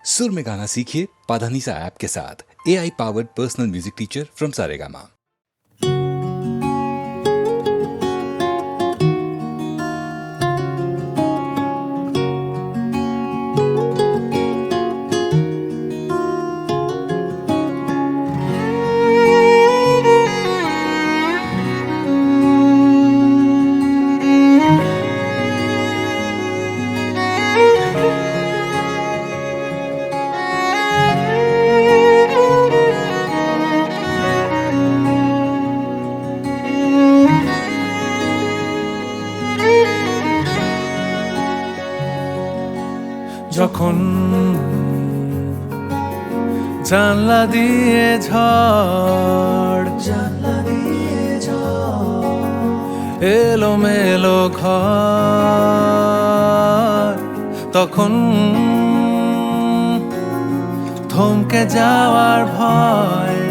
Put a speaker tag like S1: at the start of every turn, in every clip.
S1: सुर में गाना सीखिए पाधानीसा ऐप के साथ AI powered personal music teacher from Saregama.
S2: যখন জানলা দিয়ে ঝড় এলো মেলো ঘর, তখন থমকে যাওয়ার ভয়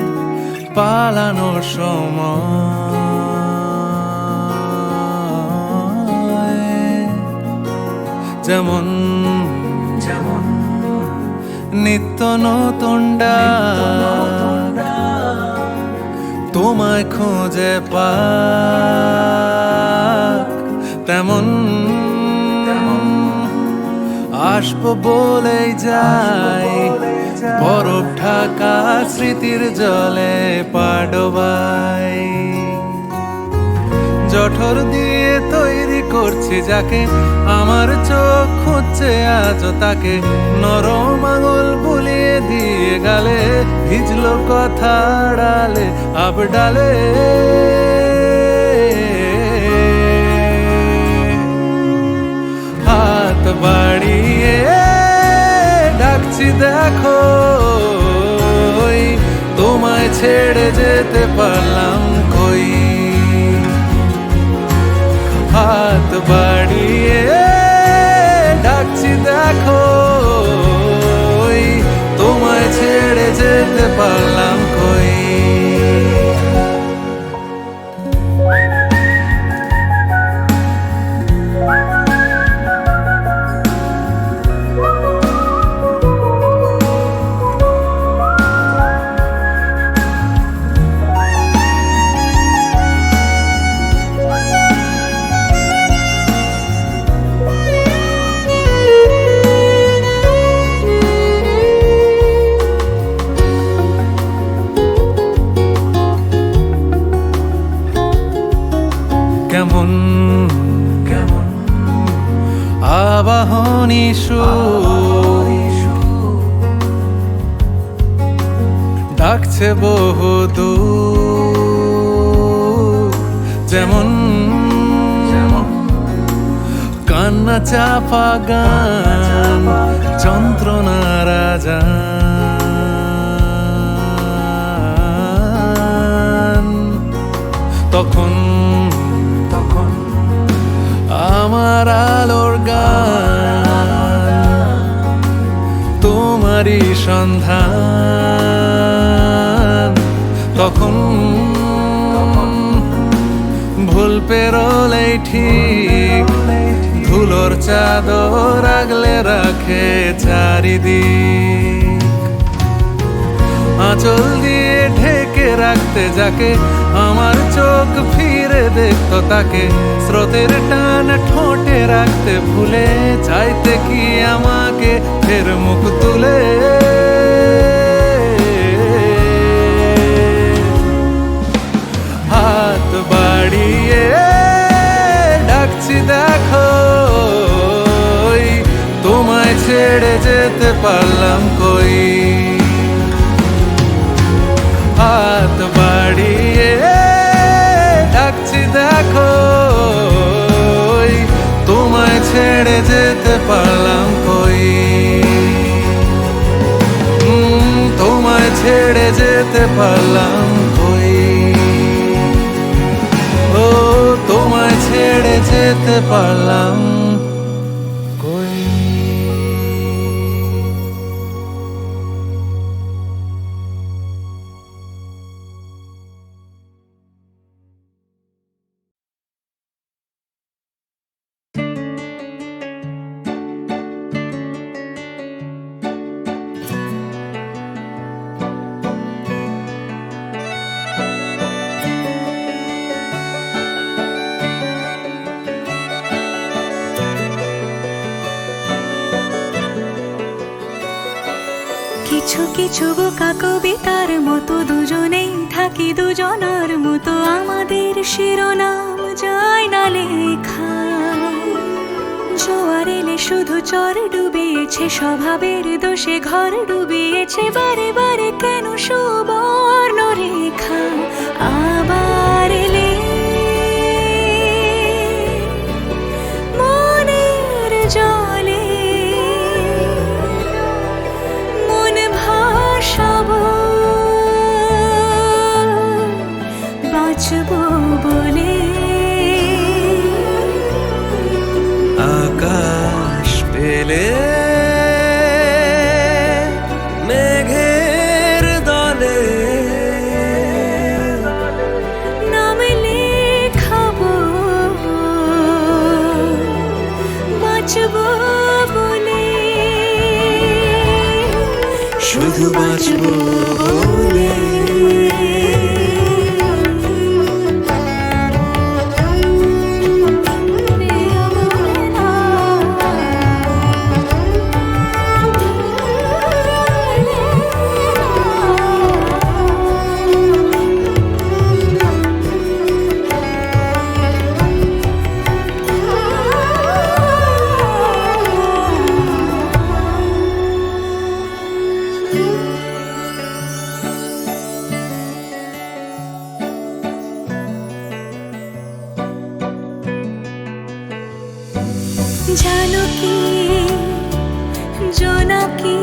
S2: পালানোর সময়, যেমন নিত্য নতুন ডাক তোমায় খুঁজে পাক, তেমন আসবো বলেই যাই বরফ ঢাকা স্মৃতির জলে পাডোবাই। জঠর দিয়ে তৈরি করছি যাকে, আমার চোখ খুঁজছে আজও তাকে, নরম আঙুল বুলিয়ে দিয়ে গালে ভিজলো কথা ডালে আবডালে। হাত বাড়িয়ে ডাকছি দেখো, তোমায় ছেড়ে যেতে পারলাম কই। হাত বাড়িয়ে ডাকছি দেখো, তোমায় ছেড়ে যেতে পারলাম কই। কেমন আবাহনী সুর ডাকছে বহুদূর, যেমন কান্না চাপা গান যন্ত্রণার আজান, তখন আমার আলোর গান তোমারই সন্ধান, তখন ভুল পেরোলেই ঠিক ধুলোর চাদর আগলে রাখে চারিদিক। আঁচল দিয়ে ঢেকে রাখতে যাকে, আমার চোখ ফিরে দেখতো তাকে, স্রোতের টান ঠোঁটে রাখতে ভুলে চাইতে কি আমাকে ফের মুখ তুলে। হাত বাড়িয়ে ডাকছি দেখো, তোমায় ছেড়ে যেতে পারলাম কই। হাত বাড়িয়ে ডাকছি দেখো, তোমায় ছেড়ে যেতে পারলাম কই। তোমায় ছেড়ে যেতে পারলাম কই, ও তোমায় ছেড়ে যেতে পারলাম কই।
S3: কিছু কিছু বোকা কবিতার মতো দুজনেই থাকি দুজনার মতো, আমাদের শিরোনাম যায় না লেখা। জোয়ার এলে শুধু চর ডুবিয়েছে, স্বভাবের দোষে ঘর ডুবিয়েছে, বারে বারে কেন সুবর্ণ রেখা আবার এলে মনের জলে মন ভাসাবো বাঁচবো বলে।
S2: আকাশ পেলে মেঘের দলে
S3: নাম লেখাবো বাঁচবো বলে,
S2: শুধু বাঁচবো বলে।
S3: জানো কি জোনাকি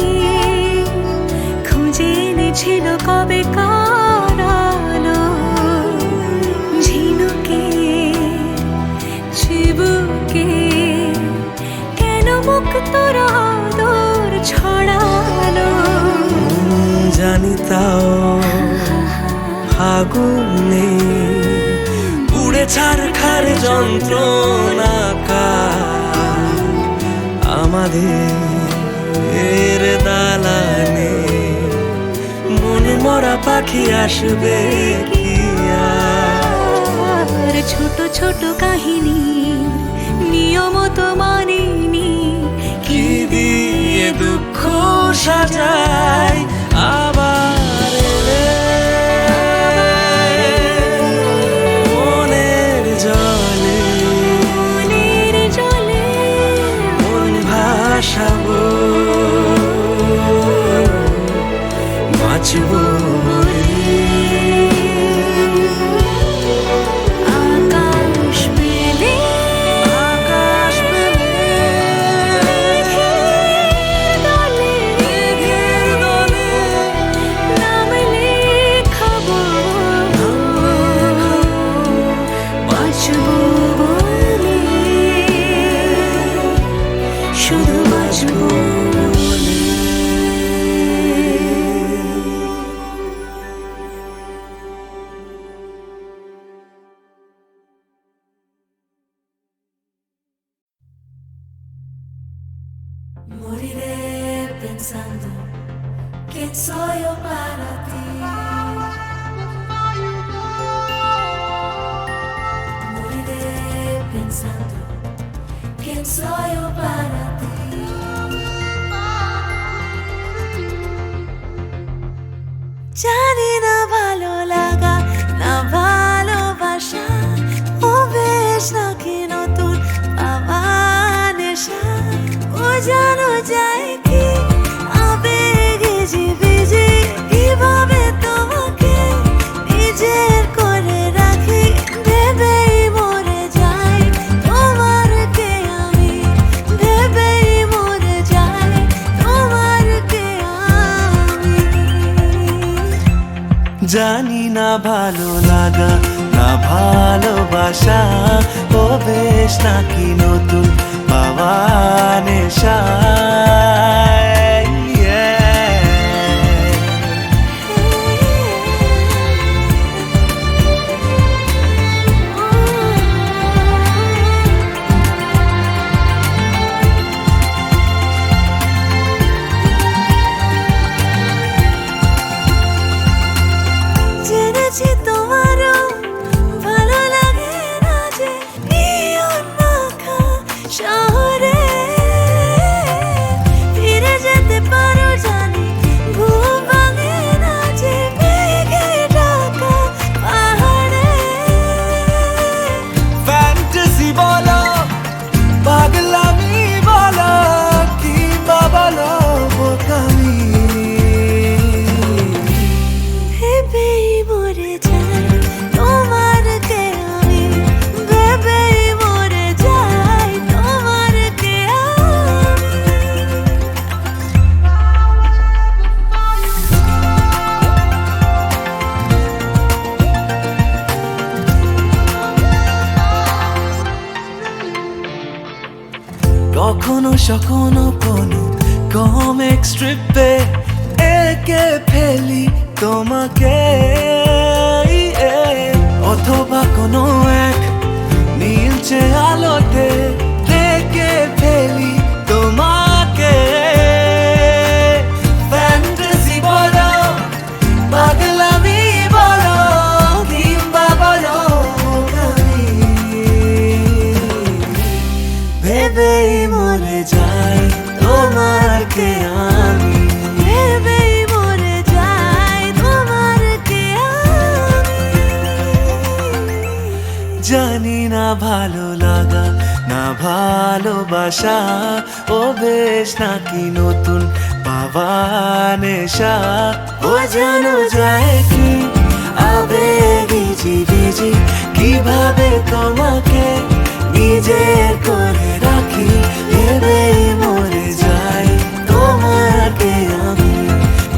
S3: খুঁজে এনেছিল কবে কারালো, ঝিনুকে চিবুকে কেন মুক্ত আদর ছড়ালো।
S2: জানি তাও ফাগুনে উড়ে ছাড়খার যন্ত্রণা আমাদের দালানে, মন মরা পাখি আসবে কি
S3: আর ছোট ছোট কাহিনী নিয়মত মানিনি,
S2: কি দিয়ে দুঃখ সাজায় আবার এলে মনের জলে
S3: মনের জলে
S2: মন ভাসাবো বাঁচবো বলে।
S3: আকাশ পেলে
S2: আকাশ পেলে মেঘের দলে
S3: নাম লেখাবো বাঁচবো বলে, শুধু বাঁচবো বলে। Moriré pensando quién soy yo para ti. Moriré pensando quién soy yo para ti. জানি না ভালো লাগা না ভালোবাসা, ও বেশ নাকি নতুন পাওয়া নেশা, ও জানো যায় কি আবেগে জীবিজি, কিভাবে তোমাকে নিজের করে রাখি, ভেবেই মরে যাই তোমার কে আমি, ভেবেই মরে যাই তোমার কে আমি।
S2: জানি না ভালো লাগা না ভালোবাসা, ও বেশ নাকি নতুন পাওয়া নেশা।
S3: জেনেছি তোমারও ভালো লাগে না যে পিয়ন মাখা শহরে,
S2: কোনো কোনো কমিক স্ট্রিপে এঁকে ফেলি তোমাকে, অথবা কোনো এক নীলচে আলোতে রেখে ফেলি তোমাকে। ফ্যান্টাসি বলো, পাগলামি বলো, কিংবা বলো আমি ভেবেই মরে যাই তোমার কে আমি,
S3: ভেবেই মরে যাই তোমার কে আমি।
S2: জানি না ভালো লাগা না ভালোবাসা, ও বেশ নাকি নতুন পাওয়া নেশা, বোঝানো যায় কি আবেগি জিবিজি, কিভাবে তোমাকে নিজের করে রাখি। ভেবেই মরে যাই তোমাকে আমি,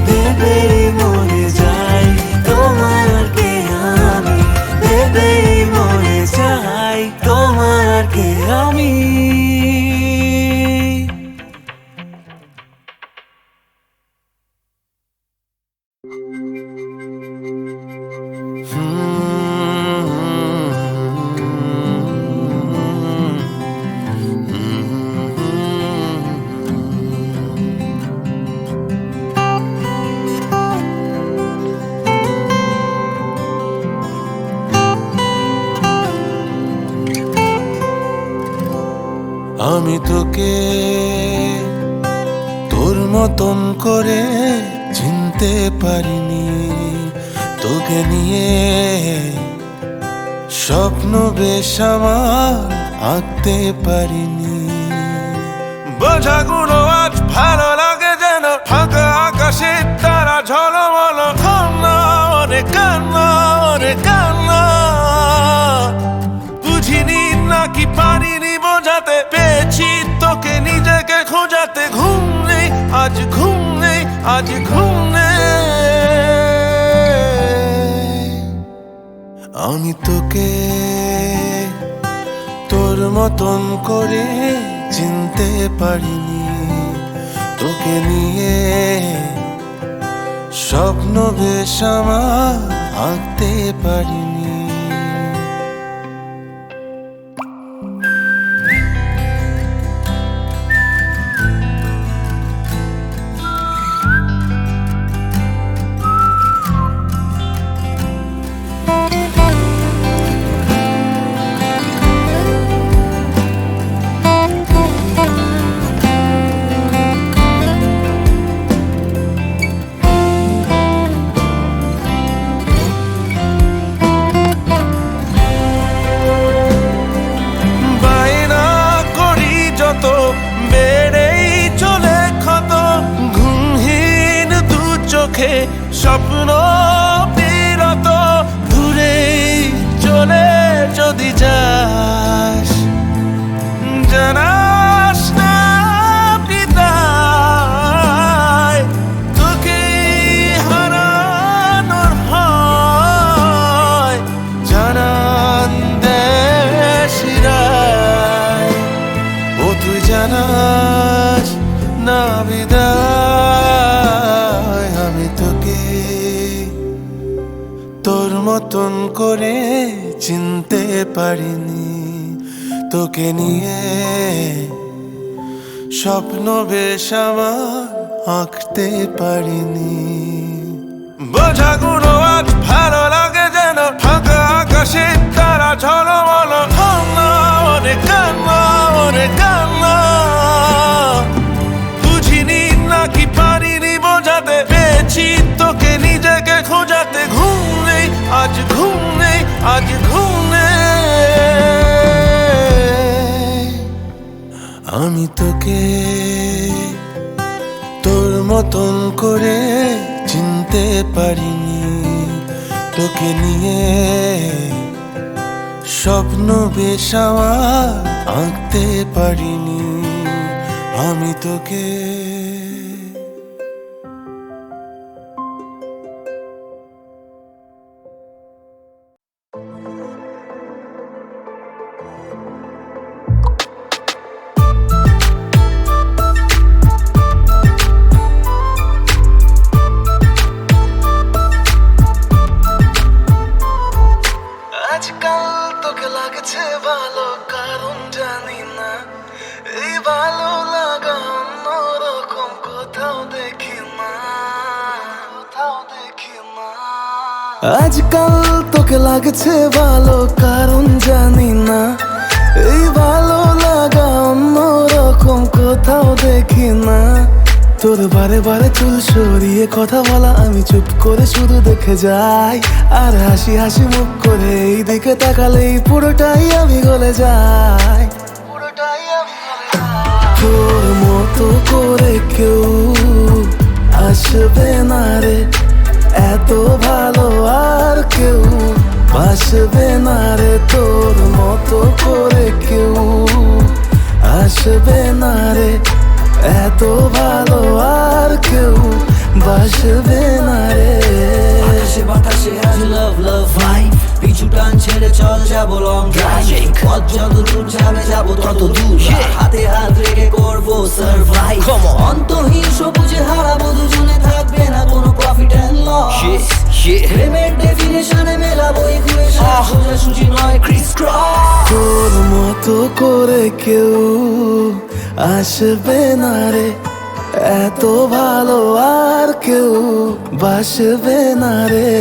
S2: ভেবেই মরে যাই তোমাকে আমি, ভেবেই মরে যাই তোমাকে আমি। আমি তোকে তোর মতন করে চিনতে পারিনি, তোকে নিয়ে স্বপ্ন বেশ আমার আঁকতে পারিনি। বোঝাগুলো আজ ভালো লাগে যেন ফাঁকা আকাশে তারা ঝলমল, কান্না অনেক কান্না অনেক কান্না, বুঝিনি নাকি পারিনি বোঝাতে, পেয়েছি তোকে নিজেকে খোঁজাতে। ঘুম নেই আজ ঘুম নেই আজ ঘুম নেই। আমি তোকে তোর মতন করে চিনতে পারিনি, তোকে নিয়ে স্বপ্ন বেশ আমার আঁকতে পারিনি। স্বপ্ন বিরত দূরে চলে যদি যাস, জানাস না পিতায় তোকে হারানোর ভয়, জানান দেশিরায় ও তুই জানাস না বিদায়। আমি তোকে তোর মতন করে চিনতে পারিনি, তোকে নিয়ে স্বপ্ন বেশ আমার আঁকতে পারিনি। বোঝাগুলো আজ ভালো লাগে যেন ফাঁকা আকাশে তারা ঝলমল, কান্না অনেক কান্না অনেক কান্না, বুঝিনি নাকি পারিনি বোঝাতে, পেয়েছি তোকে নিজেকে খোঁজাতে। ঘুম নেই আজ ঘুম নেই আজ ঘুম নেই। আমি তোকে তোর মতন করে চিনতে পারিনি, তোকে নিয়ে স্বপ্ন বেশ আমার আঁকতে পারিনি। আমি তোকে দেখি না, কোথাও দেখি না। আজকাল তোকে লাগছে ভালো, কারণ জানি না এই ভালো লাগা অন্যরকম কোথাও দেখি না। তোর বারে বারে চুল সরিয়ে কথা বলা আমি চুপ করে শুধু দেখে যাই, আর হাসি হাসি মুখ করে এই দিকে তাকালেই পুরোটাই আমি গলে যাই, পুরোটাই আমি গলে যাই। তোর মতো করে কেউ আসবে না রে, এত ভালো আর কেউ বাসবে না রে। তোর মতো করে কেউ আসবে না রে, এত ভালো আর কেউ বাসবে না রে।
S4: আকাশে বাতাসে আজ লাভ লাভ ভাইব, পিছু টান ছেড়ে চল যাবো লং ড্রাইভ। পথ যত দূর যাবে যাবো তত দূর, হাতে হাত রেখে করবো সারভাইভ। অন্তহীন সবুজে হারাবো দুজনে, থাকবে না কোনো প্রফিট এন্ড লস। প্রেমের ডেফিনেশনে মেলাবো ইকুয়েশন, সোজাসুজি নয় ক্রিস ক্রস।
S2: তোর মতো করে কেউ আসবে না রে, এত ভালো আর কেউ বাসবে না রে।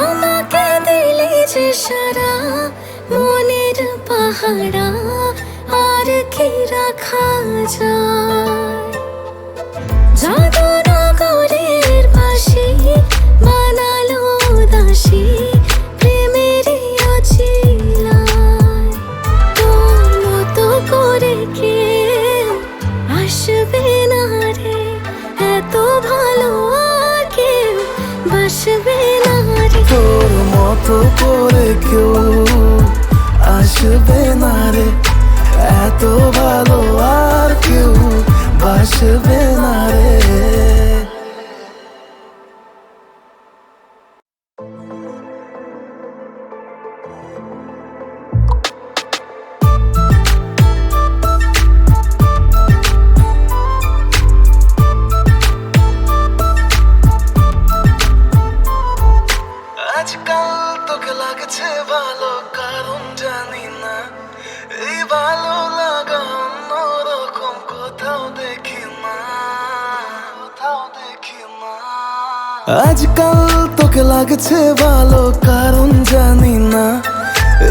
S3: আমাকে দিলে যে সারা মনের পাহারা, আর কি রাখা যায়। জাদুনগরের পাশে বানালো দাসী প্রেমেরই অছিলায়। তোর মতো করে কেউ আসবে না রে, এত ভালো আর কেউ বাসবে না রে।
S2: তোর মতো করে কেউ আসবে না রে, এত ভালো আর কেউ বাসবে না রে। আজকাল তোকে লাগছে ভালো, কারণ জানি না এই ভালো লাগা অন্যরকম কোথাও দেখি না, কোথাও দেখি না। আজকাল তোকে লাগছে ভালো, কারণ জানি না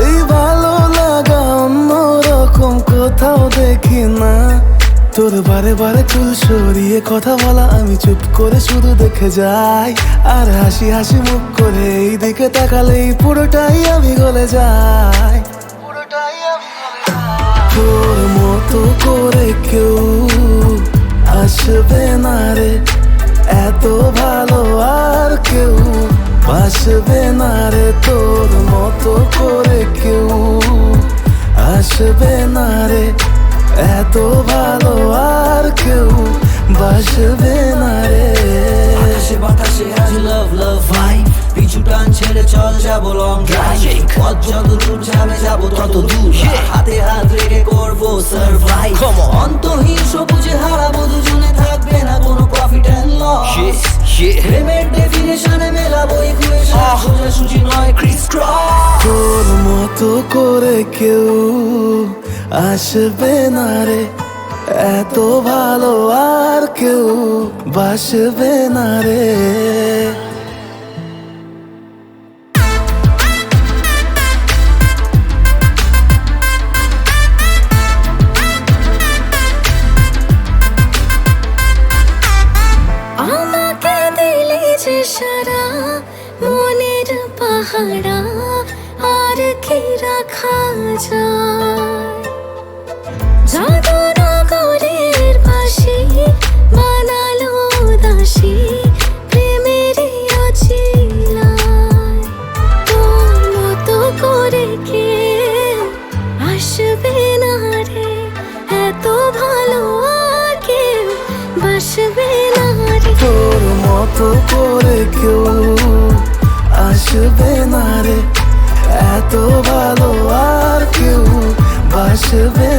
S2: এই ভালো লাগা অন্যরকম কোথাও দেখি না। তোর বারে বারে চুল সরিয়ে কথা বলা আমি চুপ করে শুধু দেখে যাই, আর হাসি হাসি মুখ করে এই দিকে তাকালেই পুরোটাই আমি গলে যাই, পুরোটাই আমি গলে যাই। তোর মতো করে কেউ আসবে না রে, এত ভালো আর কেউ বাসবে না রে। তোর মতো করে কেউ আসবে না রে, এত ভালো আর কেউ বাসবে না রে।
S4: আকাশে বাতাসে আজ লাভ লাভ ভাইব, পিছু টান ছেড়ে চল যাবো লং ড্রাইভ। পথ যত দূর যাবে যাবো তত দূর, হাতে হাত রেখে করবো সারভাইভ। অন্তহীন সবুজে হারাবো দুজনে, থাকবে না কোনো প্রফিট এন্ড লস। প্রেমের ডেফিনেশনে মেলাবো ইকুয়েশন, সোজাসুজি নয় ক্রিস ক্রস।
S2: তোর মতো করে কেউ আসবে না রে, এত ভালো আর কেউ বাসবে না রে।
S3: আমাকে দিলে যে সারা মনের পাহারা, আর কি রাখা যায়। জাদুনগরের পাশে বানালো দাসী প্রেমেরই অছিলায়। তোর মতো করে কেউ আসবে না রে, এত ভালো আর কেউ বাসবে না রে।
S2: তোর মতো করে কেউ আসবে না রে, এত ভালো আর কেউ বাসবে